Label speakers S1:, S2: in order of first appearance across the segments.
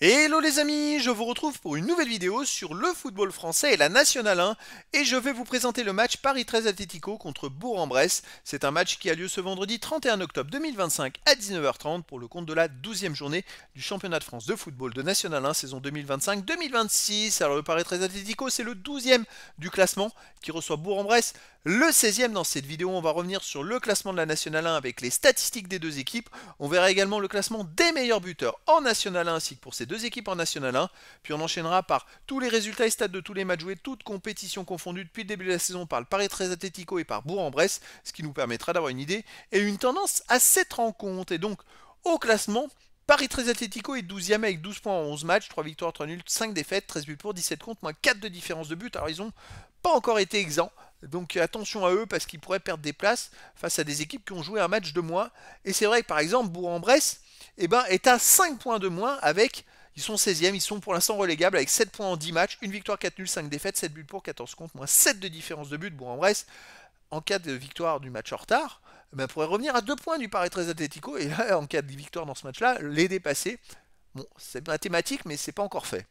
S1: Hello les amis, je vous retrouve pour une nouvelle vidéo sur le football français et la Nationale 1 et je vais vous présenter le match Paris 13 Atlético contre Bourg-en-Bresse. C'est un match qui a lieu ce vendredi 31 octobre 2025 à 19h30 pour le compte de la 12e journée du championnat de France de football de Nationale 1 saison 2025-2026. Alors le Paris 13 Atlético c'est le 12e du classement qui reçoit Bourg-en-Bresse. Le 16e dans cette vidéo, on va revenir sur le classement de la Nationale 1 avec les statistiques des deux équipes. On verra également le classement des meilleurs buteurs en Nationale 1 ainsi que pour ces deux équipes en Nationale 1. Puis on enchaînera par tous les résultats et stats de tous les matchs joués, toutes compétitions confondues depuis le début de la saison par le Paris 13 Atlético et par Bourg-en-Bresse, ce qui nous permettra d'avoir une idée et une tendance à cette rencontre. Et donc au classement, Paris 13 Atlético est 12e avec 12 points en 11 matchs, 3 victoires, 3 nuls, 5 défaites, 13 buts pour, 17 contre, moins 4 de différence de but. Alors ils n'ont pas encore été exempts, donc attention à eux parce qu'ils pourraient perdre des places face à des équipes qui ont joué un match de moins. Et c'est vrai que par exemple Bourg-en-Bresse est à 5 points de moins avec... Ils sont 16e, ils sont pour l'instant relégables avec 7 points en 10 matchs, 1 victoire, 4 nuls, 5 défaites, 7 buts pour, 14 contre, moins 7 de différence de but. Bourg-en-Bresse, en cas de victoire du match en retard, pourrait revenir à 2 points du Paris 13 Atlético et là, en cas de victoire dans ce match-là, les dépasser. Bon, c'est mathématique, mais c'est pas encore fait.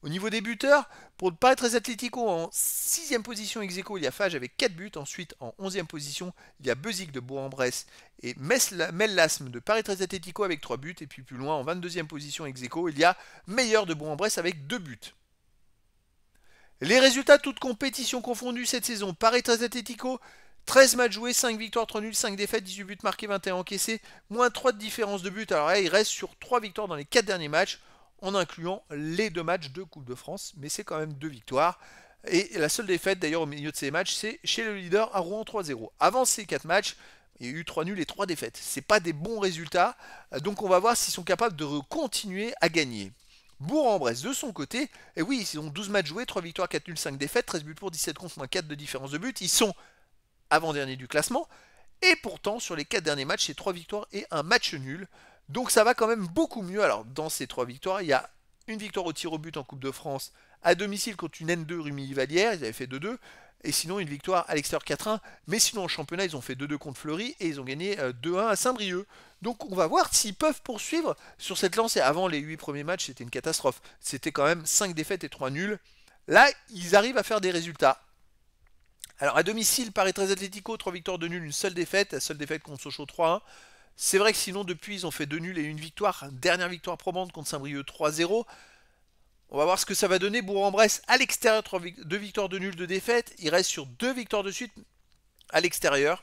S1: Au niveau des buteurs, pour le Paris 13 Atlético en 6e position ex aequo, il y a Fage avec 4 buts. Ensuite, en 11e position, il y a Bezic de Bourg-en-Bresse et Mellasme de Paris 13 Atlético avec 3 buts. Et puis plus loin, en 22e position ex aequo, il y a Meilleur de Bourg-en-Bresse avec 2 buts. Les résultats toutes compétitions confondues cette saison. Paris 13 Atlético, 13 matchs joués, 5 victoires, 3 nuls, 5 défaites, 18 buts marqués, 21 encaissés, moins 3 de différence de but. Alors là, il reste sur 3 victoires dans les 4 derniers matchs, en incluant les 2 matchs de Coupe de France, mais c'est quand même 2 victoires. Et la seule défaite d'ailleurs au milieu de ces matchs, c'est chez le leader à Rouen 3-0. Avant ces 4 matchs, il y a eu 3 nuls et 3 défaites. C'est pas des bons résultats, donc on va voir s'ils sont capables de continuer à gagner. Bourg-en-Bresse de son côté, et oui, ils ont 12 matchs joués, 3 victoires, 4 nuls, 5 défaites, 13 buts pour, 17 contre, moins 4 de différence de but. Ils sont avant-dernier du classement, et pourtant sur les 4 derniers matchs, c'est 3 victoires et un match nul. Donc ça va quand même beaucoup mieux. Alors dans ces 3 victoires, il y a une victoire au tir au but en Coupe de France à domicile contre une N2 Rumilly-Vallière, ils avaient fait 2-2, et sinon une victoire à l'extérieur 4-1, mais sinon en championnat ils ont fait 2-2 contre Fleury et ils ont gagné 2-1 à Saint-Brieuc. Donc on va voir s'ils peuvent poursuivre sur cette lancée. Avant les 8 premiers matchs c'était une catastrophe, c'était quand même 5 défaites et 3 nuls. Là ils arrivent à faire des résultats. Alors à domicile, Paris 13 Atlético, 3 victoires, 2 nuls, une seule défaite, la seule défaite contre Sochaux 3-1. C'est vrai que sinon depuis ils ont fait 2 nuls et une victoire, dernière victoire probante contre Saint-Brieuc 3-0. On va voir ce que ça va donner. Bourg-en-Bresse à l'extérieur, 2 victoires, 2 nuls, 2 défaites. Il reste sur 2 victoires de suite à l'extérieur,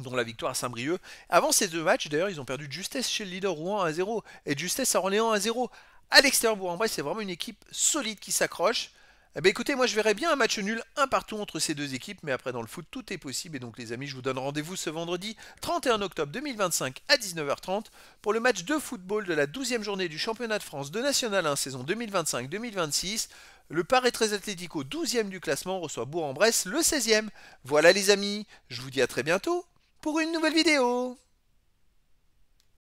S1: dont la victoire à Saint-Brieuc. Avant ces 2 matchs, d'ailleurs, ils ont perdu de justesse chez le leader Rouen 1-0 et de justesse à Orléans 1-0. À l'extérieur, Bourg-en-Bresse, c'est vraiment une équipe solide qui s'accroche. Eh bien écoutez, moi je verrais bien un match nul, un partout entre ces deux équipes, mais après dans le foot tout est possible, et donc les amis je vous donne rendez-vous ce vendredi 31 octobre 2025 à 19h30 pour le match de football de la 12e journée du championnat de France de National 1 saison 2025-2026. Le Paris 13 Atlético 12e du classement reçoit Bourg-en-Bresse le 16e. Voilà les amis, je vous dis à très bientôt pour une nouvelle vidéo.